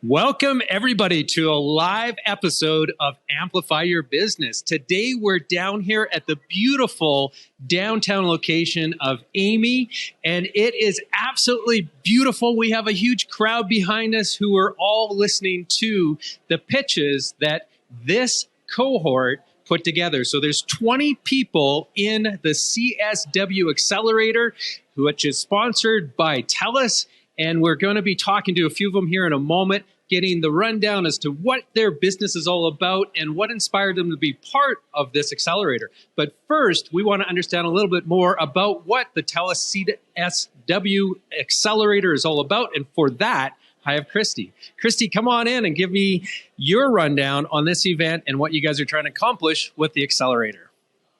Welcome, everybody, to a live episode of Amplify Your Business. Today, we're down here at the beautiful downtown location of Amy, and it is absolutely beautiful. We have a huge crowd behind us who are all listening to the pitches that this cohort put together. So there's 20 people in the CSW Accelerator, which is sponsored by Telus. And we're going to be talking to a few of them here in a moment, getting the rundown as to what their business is all about and what inspired them to be part of this accelerator. But first, we want to understand a little bit more about what the Telus CSW Accelerator is all about. And for that, I have Christy. Christy, come on in and give me your rundown on this event and what you guys are trying to accomplish with the accelerator.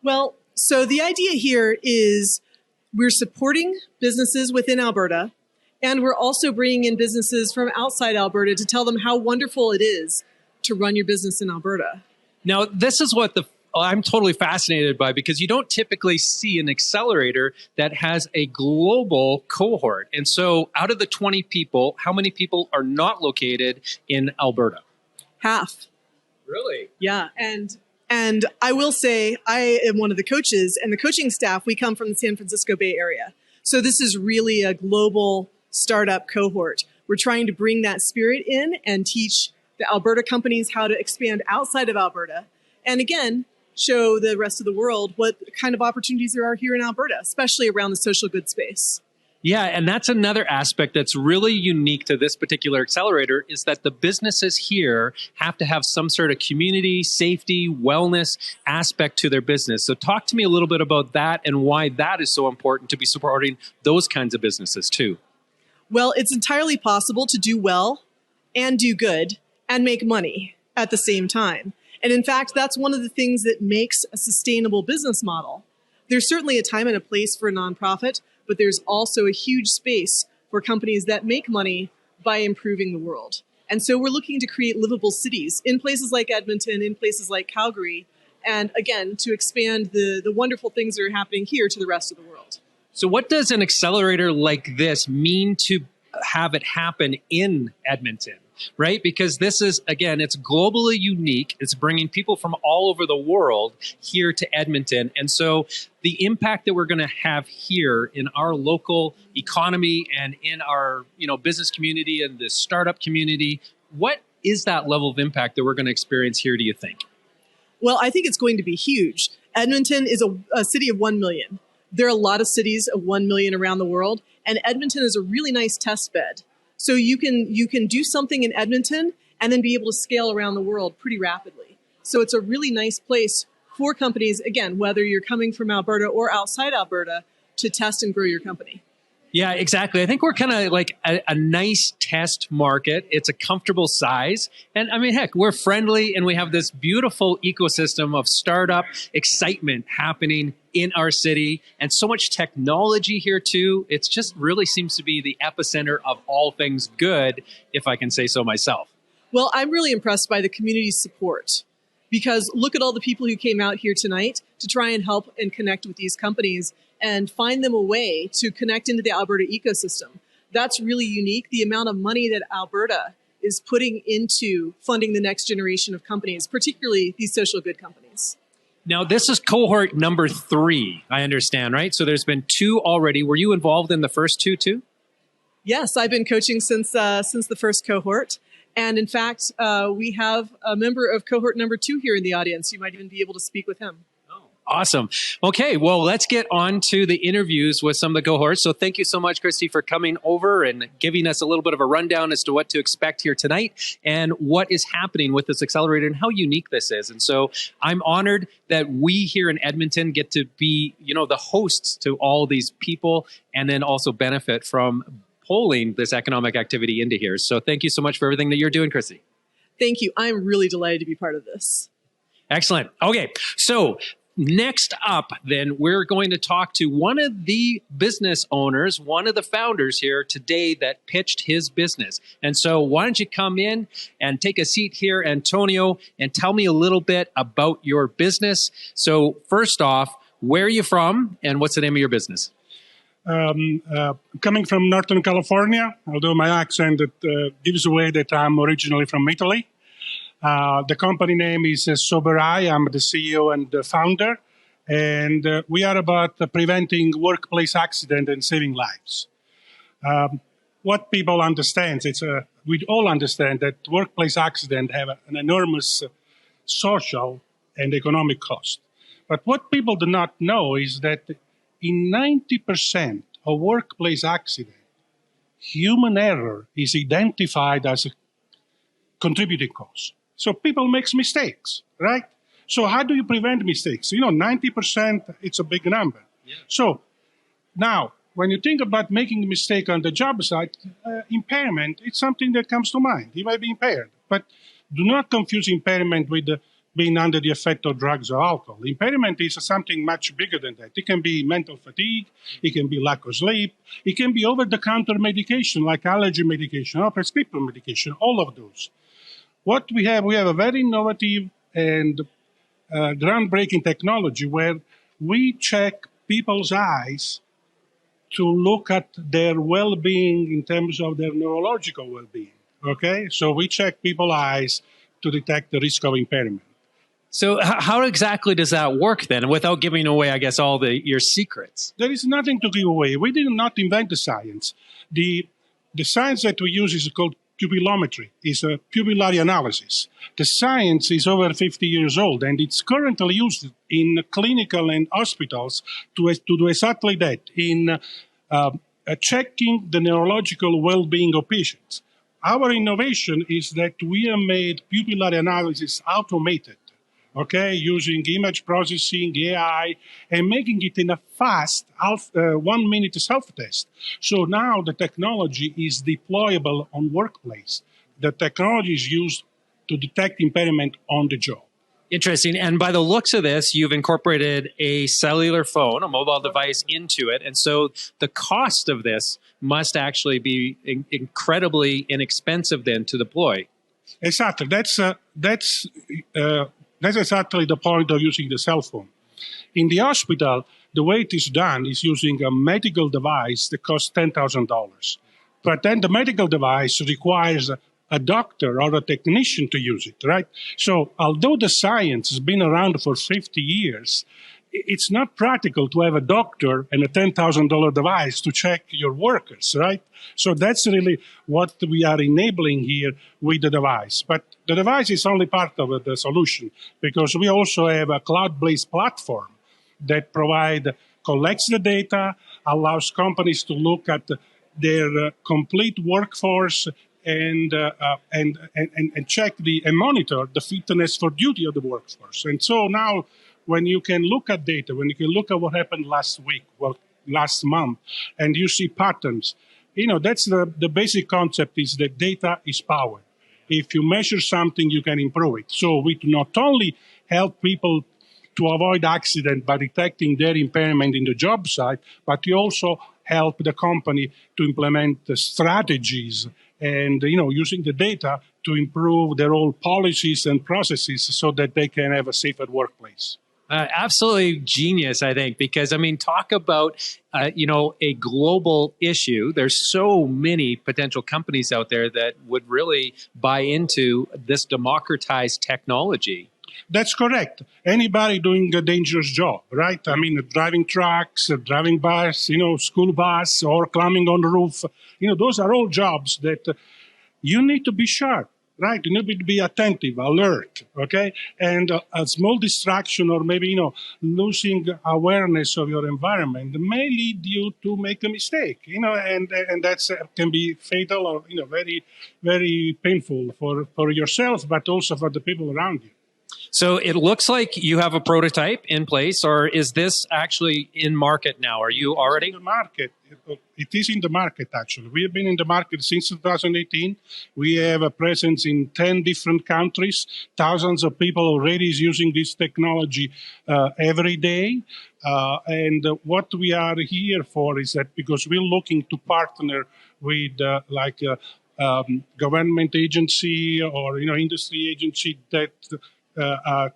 Well, so the idea here is we're supporting businesses within Alberta, and we're also bringing in businesses from outside Alberta to tell them how wonderful it is to run your business in Alberta. Now, this is what I'm totally fascinated by, because you don't typically see an accelerator that has a global cohort. And so out of the 20 people, how many people are not located in Alberta? Half. Really? Yeah. And I will say I am one of the coaches, and the coaching staff, we come from the San Francisco Bay Area. So this is really a global startup cohort. We're trying to bring that spirit in and teach the Alberta companies how to expand outside of Alberta. And again, show the rest of the world what kind of opportunities there are here in Alberta, especially around the social good space. Yeah, and that's another aspect that's really unique to this particular accelerator, is that the businesses here have to have some sort of community, safety, wellness aspect to their business. So talk to me a little bit about that and why that is so important to be supporting those kinds of businesses too. Well, it's entirely possible to do well and do good and make money at the same time. And in fact, that's one of the things that makes a sustainable business model. There's certainly a time and a place for a nonprofit, but there's also a huge space for companies that make money by improving the world. And so we're looking to create livable cities in places like Edmonton, in places like Calgary, and again, to expand the wonderful things that are happening here to the rest of the world. So what does an accelerator like this mean to have it happen in Edmonton, right? Because this is, again, it's globally unique. It's bringing people from all over the world here to Edmonton. And so the impact that we're going to have here in our local economy and in our, business community and the startup community, what is that level of impact that we're going to experience here, do you think? Well, I think it's going to be huge. Edmonton is a city of 1 million. There are a lot of cities of 1 million around the world, and Edmonton is a really nice test bed. So you can do something in Edmonton and then be able to scale around the world pretty rapidly. So it's a really nice place for companies, again, whether you're coming from Alberta or outside Alberta, to test and grow your company. Yeah, exactly. I think we're kind of like a nice test market. It's a comfortable size. And I mean, heck, we're friendly and we have this beautiful ecosystem of startup excitement happening in our city, and so much technology here too. It just really seems to be the epicenter of all things good, if I can say so myself. Well, I'm really impressed by the community's support, because look at all the people who came out here tonight to try and help and connect with these companies and find them a way to connect into the Alberta ecosystem. That's really unique. The amount of money that Alberta is putting into funding the next generation of companies, particularly these social good companies. Now, this is cohort number 3, I understand, right? So there's been 2 already. Were you involved in the first 2 too? Yes, I've been coaching since the first cohort. And in fact, we have a member of cohort number 2 here in the audience. You might even be able to speak with him. Awesome. Okay, well, let's get on to the interviews with some of the cohorts. So thank you so much, Christy, for coming over and giving us a little bit of a rundown as to what to expect here tonight and what is happening with this accelerator and how unique this is. And so I'm honored that we here in Edmonton get to be, the hosts to all these people and then also benefit from pulling this economic activity into here. So thank you so much for everything that you're doing, Christy. Thank you. I'm really delighted to be part of this. Excellent. Okay, so next up, then, we're going to talk to one of the business owners, one of the founders here today that pitched his business. And so why don't you come in and take a seat here, Antonio, and tell me a little bit about your business. So first off, where are you from and what's the name of your business? coming from Northern California, although my accent gives away that I'm originally from Italy. The company name is Sobereye. I'm the CEO and the founder. And we are about preventing workplace accident and saving lives. What people understand, we all understand that workplace accidents have an enormous social and economic cost. But what people do not know is that in 90% of workplace accidents, human error is identified as a contributing cause. So people make mistakes, right? So how do you prevent mistakes? 90%, it's a big number. Yeah. So now, when you think about making a mistake on the job site, impairment, it's something that comes to mind. You might be impaired. But do not confuse impairment with being under the effect of drugs or alcohol. Impairment is something much bigger than that. It can be mental fatigue. It can be lack of sleep. It can be over-the-counter medication like allergy medication or prescription medication, all of those. What we have a very innovative and groundbreaking technology where we check people's eyes to look at their well-being in terms of their neurological well-being, okay? So we check people's eyes to detect the risk of impairment. So how exactly does that work then, without giving away, I guess, all your secrets? There is nothing to give away. We did not invent the science. The science that we use is called pupillometry. It's a pupillary analysis. The science is over 50 years old, and it's currently used in clinical and hospitals to do exactly that, in checking the neurological well-being of patients. Our innovation is that we have made pupillary analysis automated, okay, using image processing, AI, and making it in a fast 1-minute self-test. So now the technology is deployable on workplace. The technology is used to detect impairment on the job. Interesting. And by the looks of this, you've incorporated a cellular phone, a mobile device into it. And so the cost of this must actually be incredibly inexpensive then to deploy. Exactly. That's exactly the point of using the cell phone. In the hospital, the way it is done is using a medical device that costs $10,000. But then the medical device requires a doctor or a technician to use it, right? So although the science has been around for 50 years, it's not practical to have a doctor and a $10,000 device to check your workers, right? So that's really what we are enabling here with the device. But the device is only part of the solution, because we also have a cloud-based platform that collects the data, allows companies to look at their complete workforce and check and monitor the fitness for duty of the workforce. And so now, when you can look at data, when you can look at what happened last week, last month, and you see patterns, that's the basic concept is that data is power. If you measure something, you can improve it. So we not only help people to avoid accident by detecting their impairment in the job site, but we also help the company to implement the strategies and using the data to improve their own policies and processes so that they can have a safer workplace. Absolutely genius, I think, because, talk about, a global issue. There's so many potential companies out there that would really buy into this democratized technology. That's correct. Anybody doing a dangerous job, right? Driving trucks, driving bus, school bus, or climbing on the roof. Those are all jobs that you need to be sharp. Right, you need to be attentive, alert, okay? And a small distraction or maybe, losing awareness of your environment may lead you to make a mistake, and that can be fatal or, very, very painful for yourself, but also for the people around you. So it looks like you have a prototype in place, or is this actually in market now? Are you already? In the market. It is in the market, actually. We have been in the market since 2018. We have a presence in 10 different countries. Thousands of people already is using this technology every day. And what we are here for is that because we're looking to partner with government agency or industry agency that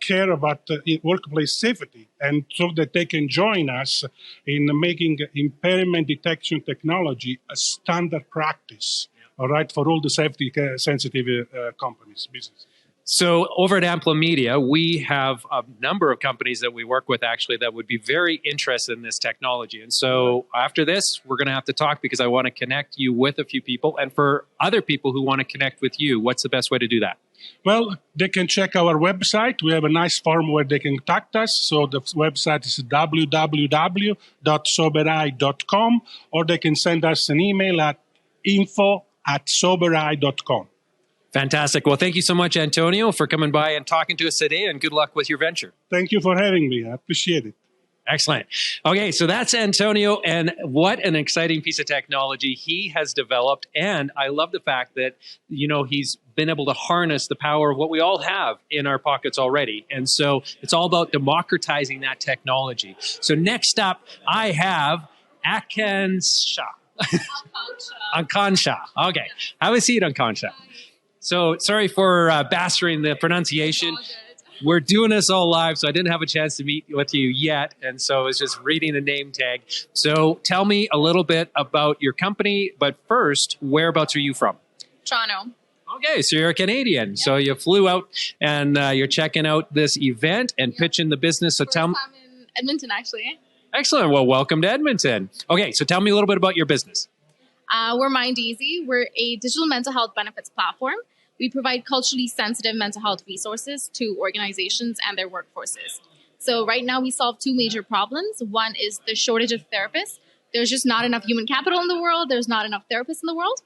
care about workplace safety, and so that they can join us in making impairment detection technology a standard practice, all right, for all the safety sensitive companies, businesses. So over at Ampla Media, we have a number of companies that we work with actually that would be very interested in this technology. And so after this, we're going to have to talk because I want to connect you with a few people. And for other people who want to connect with you, what's the best way to do that? Well, they can check our website. We have a nice form where they can contact us. So the website is www.sobereye.com, or they can send us an email at info@sobereye.com. Fantastic. Well, thank you so much, Antonio, for coming by and talking to us today, and good luck with your venture. Thank you for having me. I appreciate it. Excellent. Okay, so that's Antonio, and what an exciting piece of technology he has developed. And I love the fact that, he's been able to harness the power of what we all have in our pockets already. And so it's all about democratizing that technology. So next up, I have Akanksha. Akanksha. Okay. Have a seat, Akanksha. So sorry for bastering the pronunciation. We're doing this all live, so I didn't have a chance to meet with you yet, and so I was just reading the name tag. So tell me a little bit about your company, but first, whereabouts are you from? Toronto. Okay, so you're a Canadian. Yeah. So you flew out, and you're checking out this event and pitching the business. So tell me. I'm in Edmonton, actually. Excellent. Well, welcome to Edmonton. Okay, so tell me a little bit about your business. We're Mind Easy. We're a digital mental health benefits platform. We provide culturally sensitive mental health resources to organizations and their workforces. So right now we solve two major problems. One is the shortage of therapists. There's just not enough human capital in the world. There's not enough therapists in the world.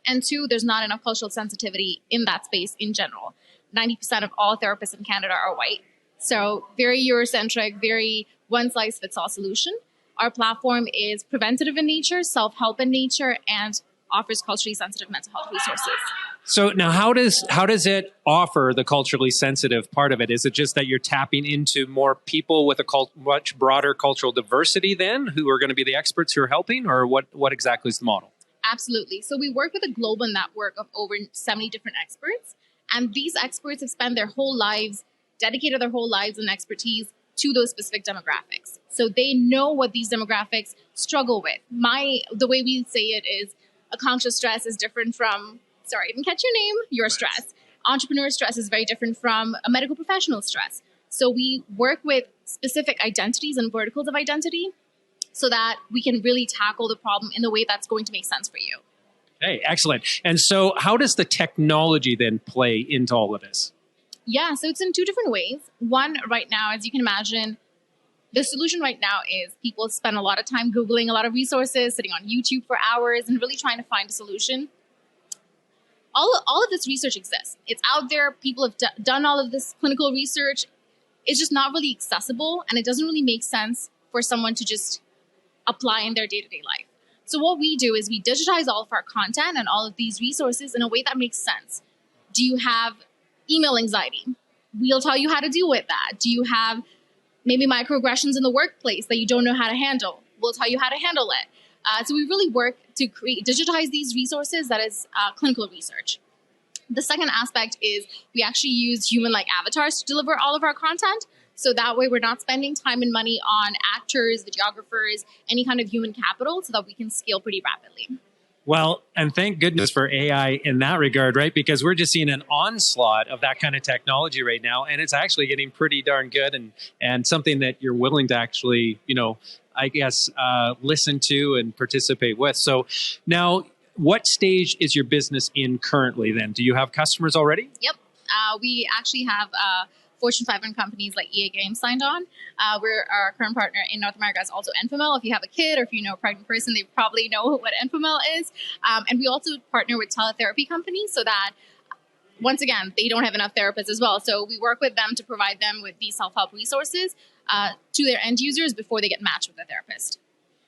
And two, there's not enough cultural sensitivity in that space in general. 90% of all therapists in Canada are white. So very Eurocentric, very one-size-fits-all solution. Our platform is preventative in nature, self-help in nature, and offers culturally sensitive mental health resources. So now how does it offer the culturally sensitive part of it? Is it just that you're tapping into more people with a much broader cultural diversity then who are going to be the experts who are helping, or what exactly is the model? Absolutely. So we work with a global network of over 70 different experts, and these experts have spent their whole lives, dedicated their whole lives and expertise to those specific demographics. So they know what these demographics struggle with. The way we say it is Akanksha stress is different from, sorry, I didn't catch your name, your stress. Entrepreneur stress is very different from a medical professional stress. So we work with specific identities and verticals of identity so that we can really tackle the problem in the way that's going to make sense for you. Hey, excellent. And so how does the technology then play into all of this? Yeah, so it's in two different ways. One, right now, as you can imagine, the solution right now is people spend a lot of time Googling a lot of resources, sitting on YouTube for hours, and really trying to find a solution. All of this research exists. It's out there. People have done all of this clinical research. It's just not really accessible, and it doesn't really make sense for someone to just apply in their day-to-day life. So what we do is we digitize all of our content and all of these resources in a way that makes sense. Do you have email anxiety? We'll tell you how to deal with that. Do you have maybe microaggressions in the workplace that you don't know how to handle? We'll tell you how to handle it. So we really work to digitize these resources, that is clinical research. The second aspect is we actually use human-like avatars to deliver all of our content. So that way we're not spending time and money on actors, videographers, any kind of human capital, so that we can scale pretty rapidly. Well, and thank goodness for AI in that regard, right? Because we're just seeing an onslaught of that kind of technology right now, and it's actually getting pretty darn good and something that you're willing to actually, I guess, listen to and participate with. So now, what stage is your business in currently then? Do you have customers already? Yep. We actually have Fortune 500 companies like EA Games signed on. Our current partner in North America is also Enfamil. If you have a kid or if you know a pregnant person, they probably know what Enfamil is. And we also partner with teletherapy companies so that, once again, they don't have enough therapists as well. So we work with them to provide them with these self-help resources to their end users before they get matched with a therapist.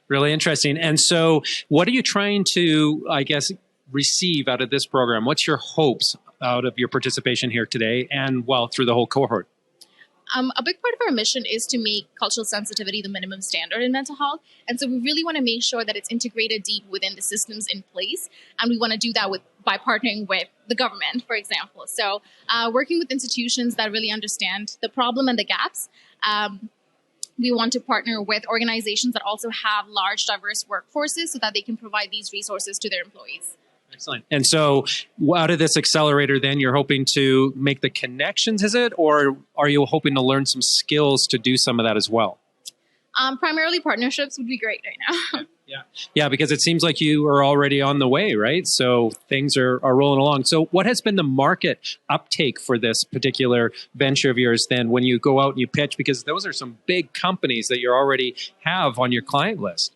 Really interesting. And so what are you trying to, I guess, receive out of this program? What's your hopes out of your participation here today and through the whole cohort? A big part of our mission is to make cultural sensitivity the minimum standard in mental health. And so we really want to make sure that it's integrated deep within the systems in place. And we want to do that with by partnering with the government, for example. So working with institutions that really understand the problem and the gaps. We want to partner with organizations that also have large, diverse workforces so that they can provide these resources to their employees. Excellent. And so out of this accelerator, then you're hoping to make the connections, is it? Or are you hoping to learn some skills to do some of that as well? Primarily partnerships would be great right now. Yeah, because it seems like you are already on the way, right? So things are rolling along. So what has been the market uptake for this particular venture of yours then when you go out and you pitch? Because those are some big companies that you already have on your client list.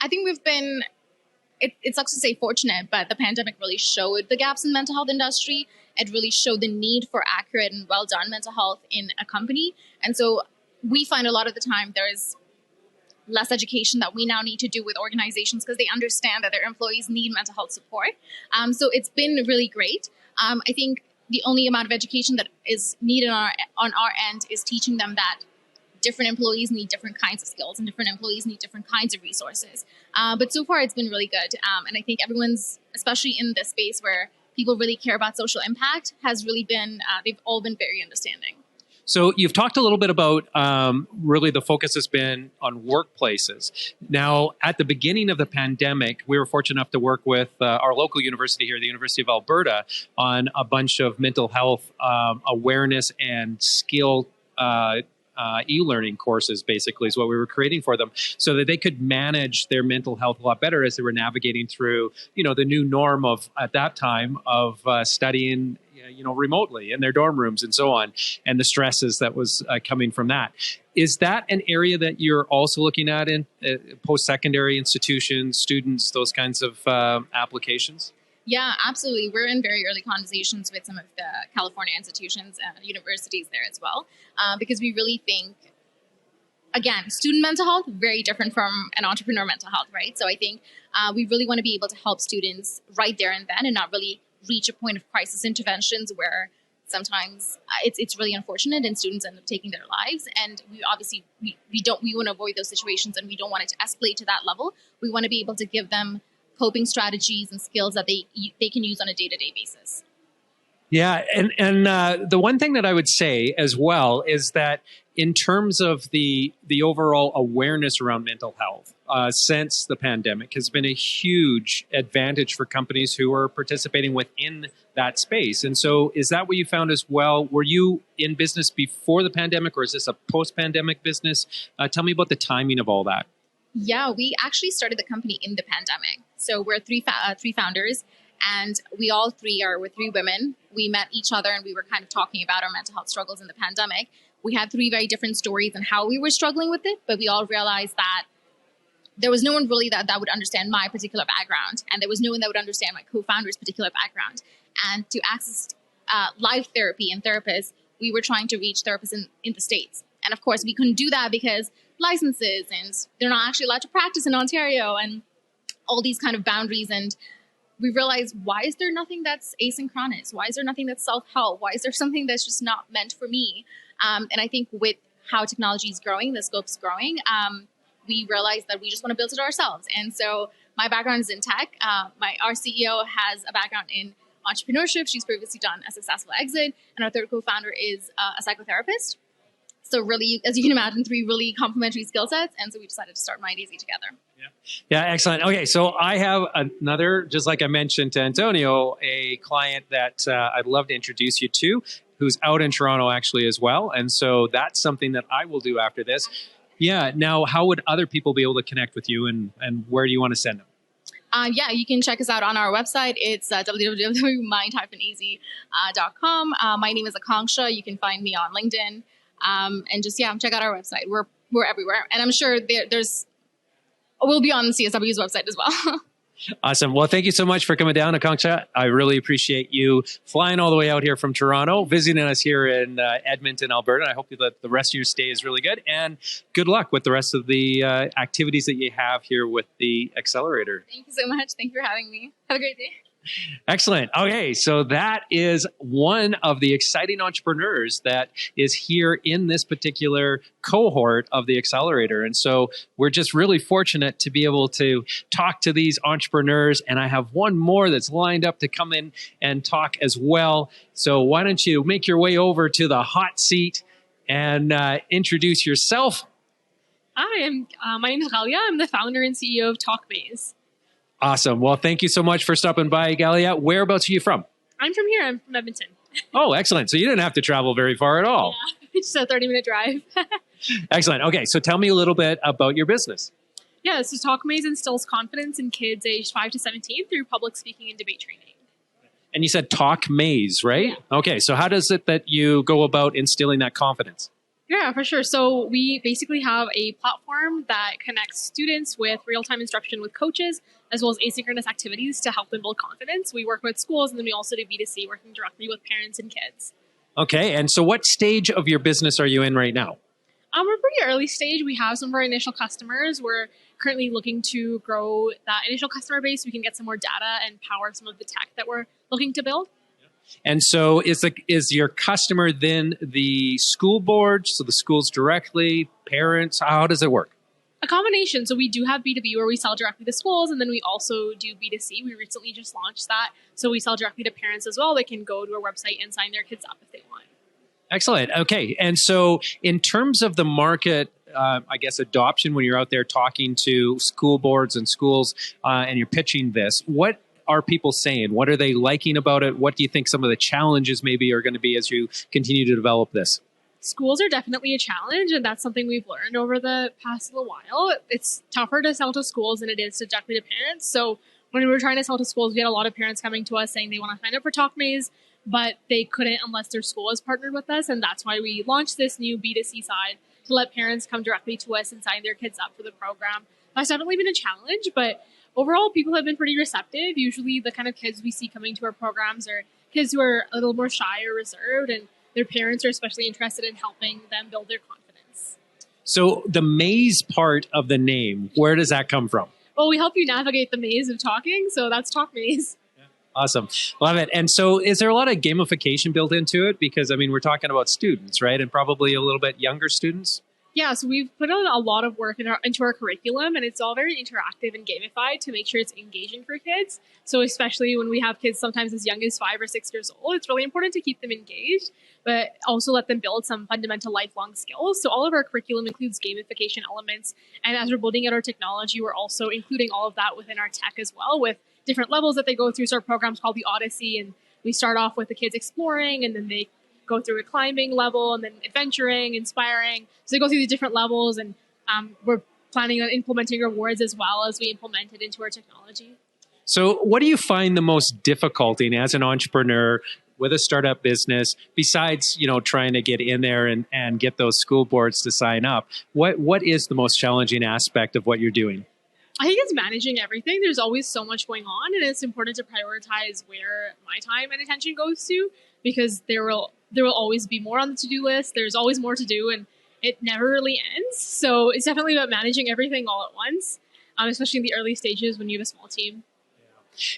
I think we've been, it sucks to say fortunate, but the pandemic really showed the gaps in the mental health industry. It really showed the need for accurate and well done mental health in a company. And so we find a lot of the time there's less education that we now need to do with organizations because they understand that their employees need mental health support. So it's been really great. I think the only amount of education that is needed on our end is teaching them that different employees need different kinds of skills and different employees need different kinds of resources. But so far it's been really good. And I think everyone's, especially in this space where people really care about social impact, has really been, they've all been very understanding. So you've talked a little bit about really the focus has been on workplaces. Now, at the beginning of the pandemic, we were fortunate enough to work with our local university here, the University of Alberta, on a bunch of mental health awareness and skill e-learning courses, basically, is what we were creating for them so that they could manage their mental health a lot better as they were navigating through, the new norm of, at that time, of studying remotely in their dorm rooms and so on, and the stresses that was coming from that. Is that an area that you're also looking at in post-secondary institutions, students, those kinds of applications? Yeah, absolutely. We're in very early conversations with some of the California institutions and universities there as well, because we really think, again, student mental health, very different from an entrepreneur mental health, right? So I think we really want to be able to help students right there and then and not really reach a point of crisis interventions where sometimes it's really unfortunate and students end up taking their lives. And we obviously, we want to avoid those situations and we don't want it to escalate to that level. We want to be able to give them coping strategies and skills that they can use on a day-to-day basis. Yeah, and the one thing that I would say as well is that in terms of the overall awareness around mental health since the pandemic has been a huge advantage for companies who are participating within that space. And so is that what you found as well? Were you in business before the pandemic or is this a post-pandemic business? Tell me about the timing of all that. Yeah, we actually started the company in the pandemic. So we're three founders. And we all three were three women. We met each other and we were kind of talking about our mental health struggles in the pandemic. We had three very different stories and how we were struggling with it, but we all realized that there was no one really that would understand my particular background. And there was no one that would understand my co-founder's particular background. And to access live therapy and therapists, we were trying to reach therapists in the States. And of course, we couldn't do that because licenses and they're not actually allowed to practice in Ontario and all these kind of boundaries. And we realized, why is there nothing that's asynchronous? Why is there nothing that's self-help? Why is there something that's just not meant for me? And I think with how technology is growing, the scope's growing, we realized that we just want to build it ourselves. And so my background is in tech. Our CEO has a background in entrepreneurship. She's previously done a successful exit. And our third co-founder is a psychotherapist. So really, as you can imagine, three really complementary skill sets. And so we decided to start MindEasy together. Yeah, excellent. Okay, so I have another, just like I mentioned to Antonio, a client that I'd love to introduce you to, who's out in Toronto actually as well. And so that's something that I will do after this. Yeah, now how would other people be able to connect with you and where do you want to send them? Yeah, you can check us out on our website. It's www.mind-easy.com. My name is Akanksha. You can find me on LinkedIn. And just, check out our website. We're everywhere. And I'm sure we'll be on the CSW's website as well. Awesome. Well, thank you so much for coming down, Akanksha. I really appreciate you flying all the way out here from Toronto, visiting us here in Edmonton, Alberta. I hope that the rest of your stay is really good. And good luck with the rest of the activities that you have here with the Accelerator. Thank you so much. Thank you for having me. Have a great day. Excellent. Okay, so that is one of the exciting entrepreneurs that is here in this particular cohort of the accelerator. And so we're just really fortunate to be able to talk to these entrepreneurs. And I have one more that's lined up to come in and talk as well. So why don't you make your way over to the hot seat and introduce yourself? Hi, my name is Ghalia. I'm the founder and CEO of TalkMaze. Awesome. Well, thank you so much for stopping by, Ghalia. Whereabouts are you from? I'm from here. I'm from Edmonton. Oh, excellent. So you didn't have to travel very far at all. Yeah, just a 30-minute drive. Excellent. Okay, so tell me a little bit about your business. Yeah, so TalkMaze instills confidence in kids aged 5 to 17 through public speaking and debate training. And you said TalkMaze, right? Yeah. Okay, so how does it that you go about instilling that confidence? Yeah, for sure. So we basically have a platform that connects students with real-time instruction with coaches, as well as asynchronous activities to help them build confidence. We work with schools, and then we also do B2C, working directly with parents and kids. Okay, and so what stage of your business are you in right now? We're pretty early stage. We have some of our initial customers. We're currently looking to grow that initial customer base so we can get some more data and power some of the tech that we're looking to build. And so is your customer then the school board, so the schools directly, parents? How does it work? A combination. So we do have B2B where we sell directly to schools, and then we also do B2C. We recently just launched that. So we sell directly to parents as well. They can go to our website and sign their kids up if they want. Excellent. Okay. And so in terms of the market, I guess, adoption, when you're out there talking to school boards and schools and you're pitching this, what are people saying? What are they liking about it? What do you think some of the challenges maybe are going to be as you continue to develop this? Schools are definitely a challenge, and that's something we've learned over the past little while. It's tougher to sell to schools than it is to directly to parents. So when we were trying to sell to schools, we had a lot of parents coming to us saying they want to sign up for TalkMaze, but they couldn't unless their school was partnered with us. And that's why we launched this new B2C side to let parents come directly to us and sign their kids up for the program. That's definitely been a challenge, but overall, people have been pretty receptive. Usually the kind of kids we see coming to our programs are kids who are a little more shy or reserved, and their parents are especially interested in helping them build their confidence. So the maze part of the name, where does that come from? Well, we help you navigate the maze of talking, so that's TalkMaze. Awesome. Love it. And so is there a lot of gamification built into it? Because, I mean, we're talking about students, right? And probably a little bit younger students. Yeah, so we've put on a lot of work into our curriculum, and it's all very interactive and gamified to make sure it's engaging for kids. So especially when we have kids sometimes as young as 5 or 6 years old, it's really important to keep them engaged, but also let them build some fundamental lifelong skills. So all of our curriculum includes gamification elements, and as we're building out our technology, we're also including all of that within our tech as well, with different levels that they go through. So our program's called the Odyssey, and we start off with the kids exploring, and then they go through a climbing level, and then adventuring, inspiring. So they go through the different levels, and we're planning on implementing rewards as well as we implement it into our technology. So what do you find the most difficult in as an entrepreneur with a startup business, besides, you know, trying to get in there and get those school boards to sign up? What is the most challenging aspect of what you're doing? I think it's managing everything. There's always so much going on, and it's important to prioritize where my time and attention goes to, because there will always be more on the to-do list. There's always more to do, and it never really ends. So it's definitely about managing everything all at once, especially in the early stages when you have a small team.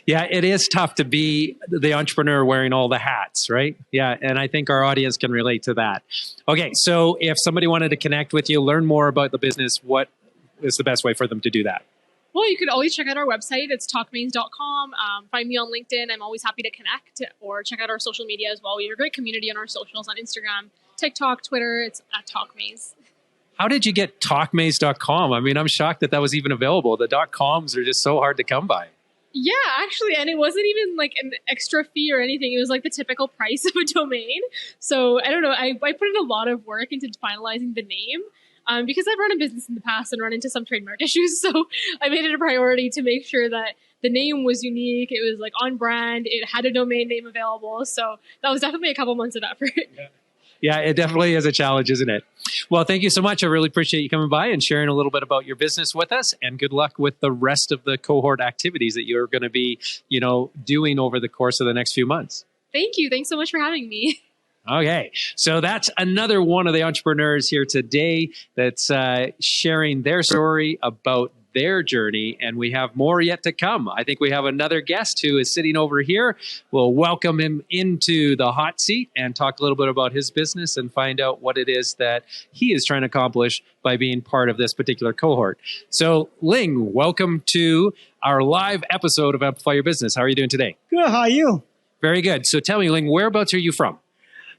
Yeah, it is tough to be the entrepreneur wearing all the hats, right? Yeah, and I think our audience can relate to that. Okay, so if somebody wanted to connect with you, learn more about the business, what is the best way for them to do that? Well, you could always check out our website. It's talkmaze.com. Find me on LinkedIn. I'm always happy to connect, or check out our social media as well. We have a great community on our socials on Instagram, TikTok, Twitter. It's at TalkMaze. How did you get talkmaze.com? I mean, I'm shocked that was even available. The .coms are just so hard to come by. Yeah, actually, and it wasn't even like an extra fee or anything. It was like the typical price of a domain. So I don't know. I put in a lot of work into finalizing the name. Because I've run a business in the past and run into some trademark issues. So I made it a priority to make sure that the name was unique. It was like on brand. It had a domain name available. So that was definitely a couple months of effort. Yeah, it definitely is a challenge, isn't it? Well, thank you so much. I really appreciate you coming by and sharing a little bit about your business with us. And good luck with the rest of the cohort activities that you're going to be, doing over the course of the next few months. Thank you. Thanks so much for having me. Okay, so that's another one of the entrepreneurs here today that's sharing their story about their journey, and we have more yet to come. I think we have another guest who is sitting over here. We'll welcome him into the hot seat and talk a little bit about his business and find out what it is that he is trying to accomplish by being part of this particular cohort. So, Ling, welcome to our live episode of Amplify Your Business. How are you doing today? Good, how are you? Very good. So tell me, Ling, whereabouts are you from?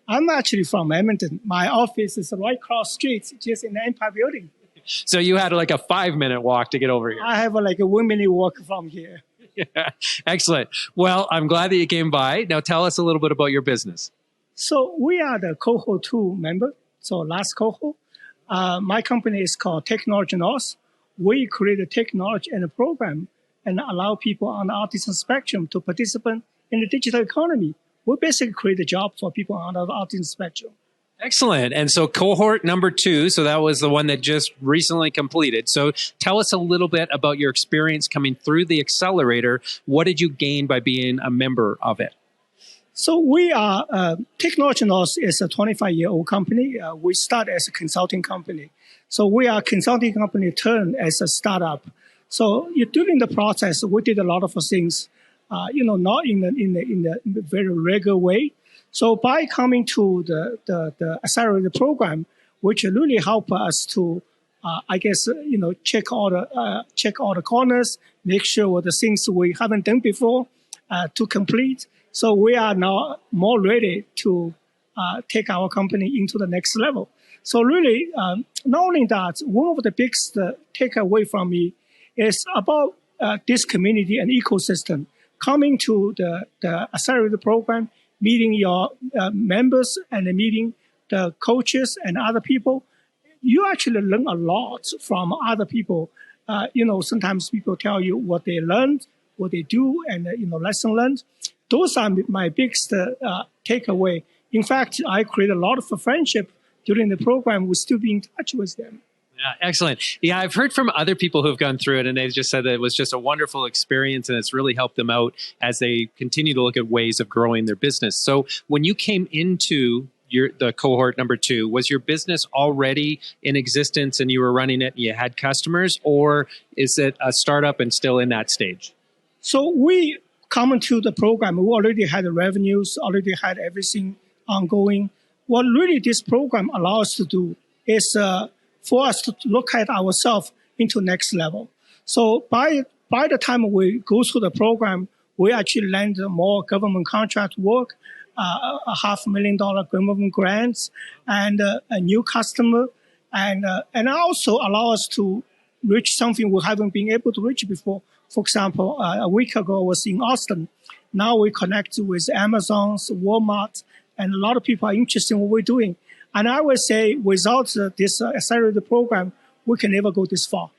I'm actually from Edmonton. My office is right across street, just in the Empire Building. So you had like a 5-minute walk to get over here. I have like a 1-minute walk from here. Yeah. Excellent. Well, I'm glad that you came by. Now tell us a little bit about your business. So we are the cohort 2 member. So last cohort. My company is called Technology North. We create a technology and a program and allow people on the autism spectrum to participate in the digital economy. We basically create a job for people on the autism spectrum. Excellent. And so cohort number 2, so that was the one that just recently completed. So tell us a little bit about your experience coming through the accelerator. What did you gain by being a member of it? So we are, Technology North is a 25-year-old company. We started as a consulting company. So we are a consulting company turned as a startup. So during the process, we did a lot of things, not in the very regular way. So by coming to the accelerator program, which really helped us to, check all the corners, make sure the things we haven't done before to complete. So we are now more ready to take our company into the next level. So really, not only that, one of the biggest takeaway from me is about this community and ecosystem. Coming to the accelerator program, meeting your members and meeting the coaches and other people, you actually learn a lot from other people. Sometimes people tell you what they learned, what they do, and lesson learned. Those are my biggest takeaway. In fact, I created a lot of friendship during the program. We still be in touch with them. Yeah, excellent. Yeah, I've heard from other people who've gone through it, and they've just said that it was just a wonderful experience, and it's really helped them out as they continue to look at ways of growing their business. So when you came into the cohort number 2, was your business already in existence and you were running it and you had customers, or is it a startup and still in that stage? So we come into the program. We already had the revenues, already had everything ongoing. What really this program allows us to do is for us to look at ourselves into next level. So by the time we go through the program, we actually land more government contract work, $500,000 government grants, and a new customer, and also allow us to reach something we haven't been able to reach before. For example, a week ago I was in Austin. Now we connect with Amazon, Walmart, and a lot of people are interested in what we're doing. And I would say without this accelerator program, we can never go this far.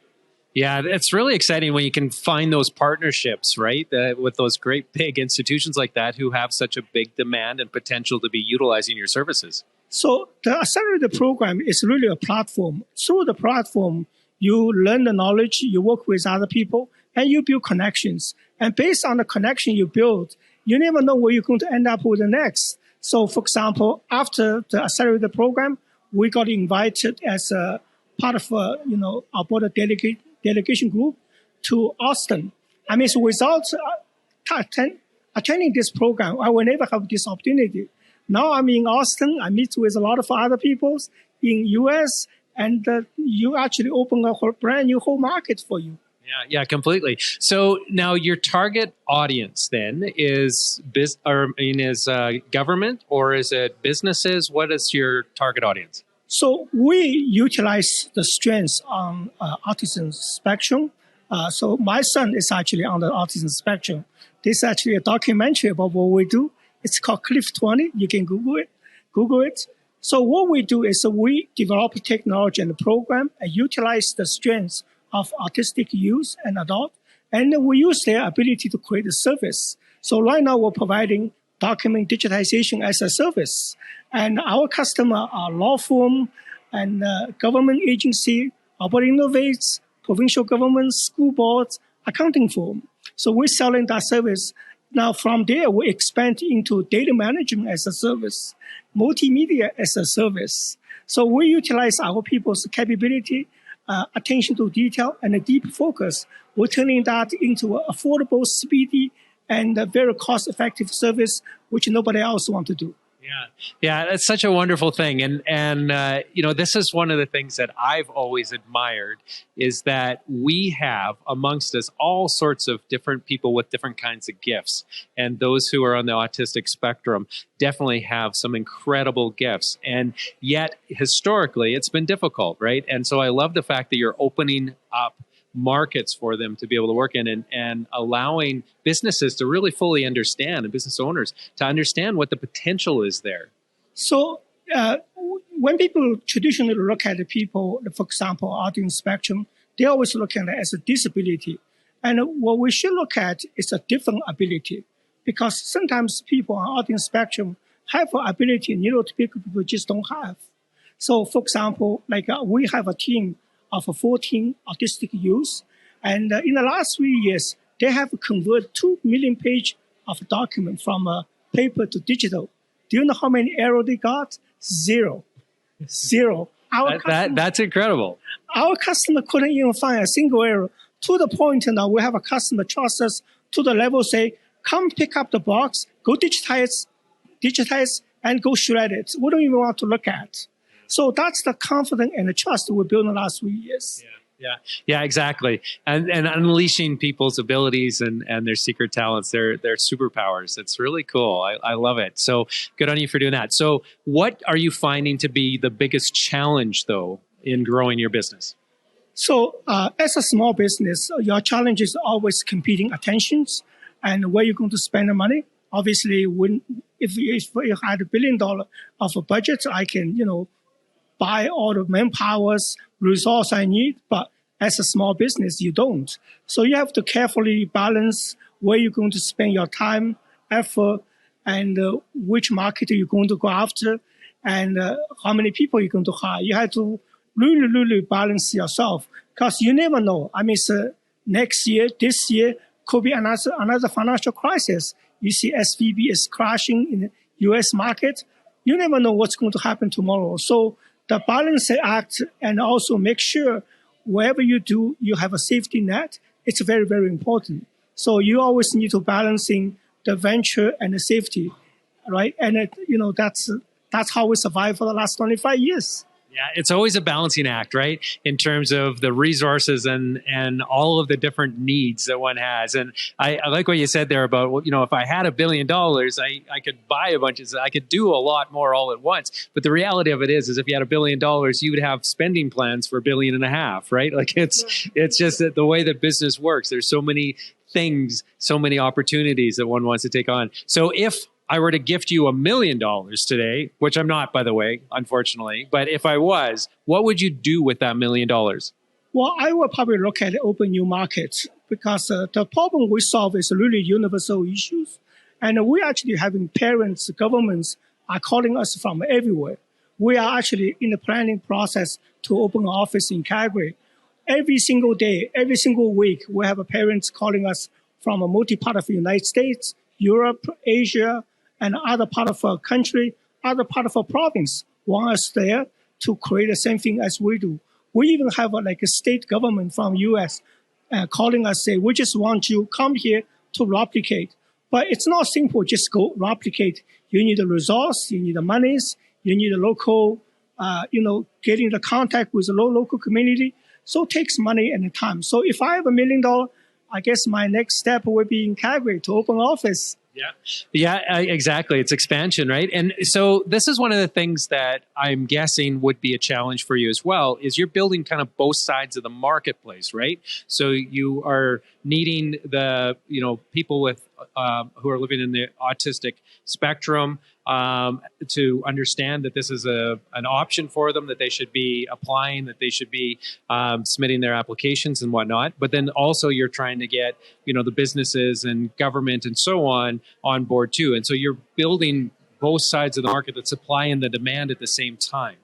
Yeah, it's really exciting when you can find those partnerships, right? With those great big institutions like that who have such a big demand and potential to be utilizing your services. So the accelerator program is really a platform. Through the platform, you learn the knowledge, you work with other people, and you build connections. And based on the connection you build, you never know where you're going to end up with the next. So, for example, after the accelerator program, we got invited as a part of Alberta delegation group to Austin. I mean, so without attending this program, I will never have this opportunity. Now I'm in Austin. I meet with a lot of other people in U.S., and you actually open a brand new whole market for you. Yeah, completely. So now your target audience then is government, or is it businesses? What is your target audience? So we utilize the strengths on autism spectrum. So my son is actually on the autism spectrum. This is actually a documentary about what we do. It's called Cliff 20. You can Google it. So what we do is we develop technology and a program and utilize the strengths of autistic youth and adult, and we use their ability to create a service. So right now we're providing document digitization as a service, and our customer are law firm and government agency, Alberta Innovates, provincial governments, school boards, accounting firm. So we're selling that service. Now from there we expand into data management as a service, multimedia as a service. So we utilize our people's capability attention to detail and a deep focus, we're turning that into an affordable, speedy, and a very cost-effective service, which nobody else wants to do. Yeah, that's such a wonderful thing, and you know, this is one of the things that I've always admired is that we have amongst us all sorts of different people with different kinds of gifts, and those who are on the autistic spectrum definitely have some incredible gifts, and yet historically it's been difficult, right? And so I love the fact that you're opening up markets for them to be able to work in and allowing businesses to really fully understand, and business owners to understand what the potential is there. So when people traditionally look at the people, for example, autism spectrum, they always look at it as a disability. And what we should look at is a different ability, because sometimes people on autism spectrum have an ability neurotypical people just don't have. So for example, like we have a team of 14 autistic youth. And in the last 3 years, they have converted 2 million pages of document from paper to digital. Do you know how many errors they got? Zero. That's incredible. Our customer couldn't even find a single error, to the point now we have a customer trust us to the level say, come pick up the box, go digitize, and go shred it. We don't even want to look at. So that's the confidence and the trust we built in the last 3 years. Yeah, exactly. And unleashing people's abilities and their secret talents, their superpowers. It's really cool. I love it. So good on you for doing that. So what are you finding to be the biggest challenge, though, in growing your business? So as a small business, your challenge is always competing attentions and where you're going to spend the money. Obviously, if you had $1 billion of a budget, I can, buy all the manpowers, resource I need, but as a small business, you don't. So you have to carefully balance where you're going to spend your time, effort, and which market you're going to go after, and how many people you're going to hire. You have to really balance yourself, because you never know. I mean, next year, this year, could be another financial crisis. You see SVB is crashing in the U.S. market. You never know what's going to happen tomorrow. So the balancing act, and also make sure wherever you do, you have a safety net. It's very, very important. So you always need to balancing the venture and the safety, right? And that's how we survived for the last 25 years. Yeah, it's always a balancing act, right? In terms of the resources and all of the different needs that one has. And I like what you said there about, well, if I had $1 billion, I could buy a bunch of, I could do a lot more all at once. But the reality of it is if you had $1 billion, you would have spending plans for $1.5 billion, right? Like it's just that the way that business works. There's so many things, so many opportunities that one wants to take on. So if I were to gift you $1 million today, which I'm not, by the way, unfortunately, but if I was, what would you do with that $1 million? Well, I would probably look at open new markets, because the problem we solve is really universal issues. And we're actually having parents, governments are calling us from everywhere. We are actually in the planning process to open an office in Calgary. Every single day, every single week, we have parents calling us from a multi-part of the United States, Europe, Asia, and other part of our country, other part of our province want us there to create the same thing as we do. We even have a state government from US calling us, say, we just want you come here to replicate. But it's not simple, just go replicate. You need the resource, you need the monies, you need the local, getting the contact with the local community. So it takes money and time. So if I have $1 million, I guess my next step will be in Calgary to open an office. Yeah, exactly. It's expansion, right? And so this is one of the things that I'm guessing would be a challenge for you as well, is you're building kind of both sides of the marketplace, right? So you are needing the, people with who are living in the autistic spectrum to understand that this is an option for them, that they should be applying, that they should be submitting their applications and whatnot. But then also you're trying to get, the businesses and government and so on board too. And so you're building both sides of the market, the supply and the demand at the same time.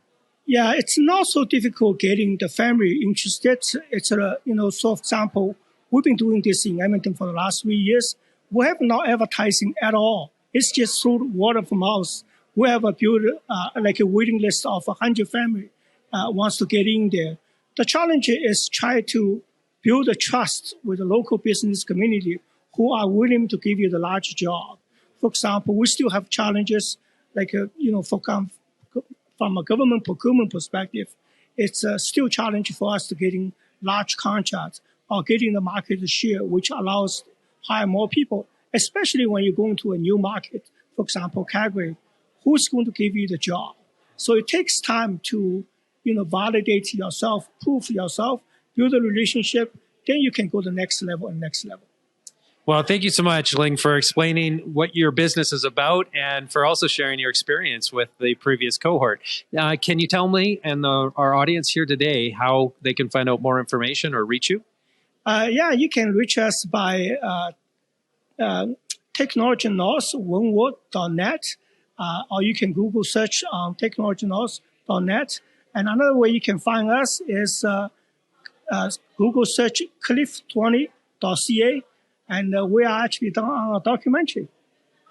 Yeah, it's not so difficult getting the family interested. It's so for example, we've been doing this in Edmonton for the last 3 years. We have no advertising at all. It's just through word of mouth. We have built a waiting list of 100 families wants to get in there. The challenge is try to build a trust with the local business community who are willing to give you the large job. For example, we still have challenges like, from a government procurement perspective, it's still challenging for us to getting large contracts or getting the market share, which allows hire more people, especially when you're going to a new market. For example, Calgary, who's going to give you the job? So it takes time to, validate yourself, prove yourself, build a relationship, then you can go to the next level and next level. Well, thank you so much, Ling, for explaining what your business is about and for also sharing your experience with the previous cohort. Can you tell me and our audience here today how they can find out more information or reach you? You can reach us by technologynorth.net, or you can Google search on technologynorth.net. And another way you can find us is Google search cliff20.ca. And we are actually done on a documentary.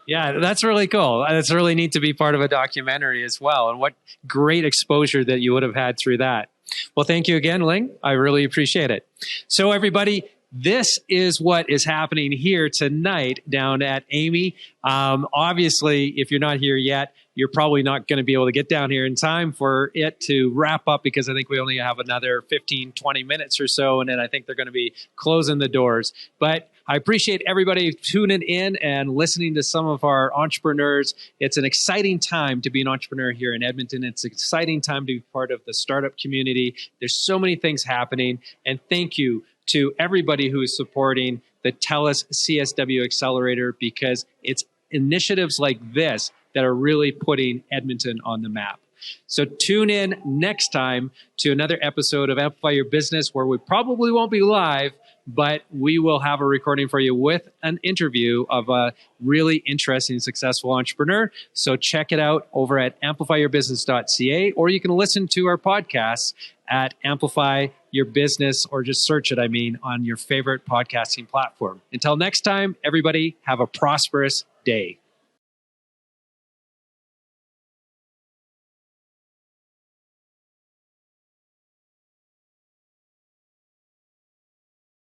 Yeah, that's really cool. It's really neat to be part of a documentary as well. And what great exposure that you would have had through that. Well, thank you again, Ling. I really appreciate it. So everybody, this is what is happening here tonight down at Amy. Obviously, if you're not here yet, you're probably not going to be able to get down here in time for it to wrap up because I think we only have another 15, 20 minutes or so. And then I think they're going to be closing the doors. But I appreciate everybody tuning in and listening to some of our entrepreneurs. It's an exciting time to be an entrepreneur here in Edmonton. It's an exciting time to be part of the startup community. There's so many things happening. And thank you to everybody who is supporting the Telus CSW Accelerator because it's initiatives like this that are really putting Edmonton on the map. So tune in next time to another episode of Amplify Your Business where we probably won't be live, but we will have a recording for you with an interview of a really interesting, successful entrepreneur. So check it out over at amplifyyourbusiness.ca, or you can listen to our podcasts at Amplify Your Business, or just search it, on your favorite podcasting platform. Until next time, everybody, have a prosperous day.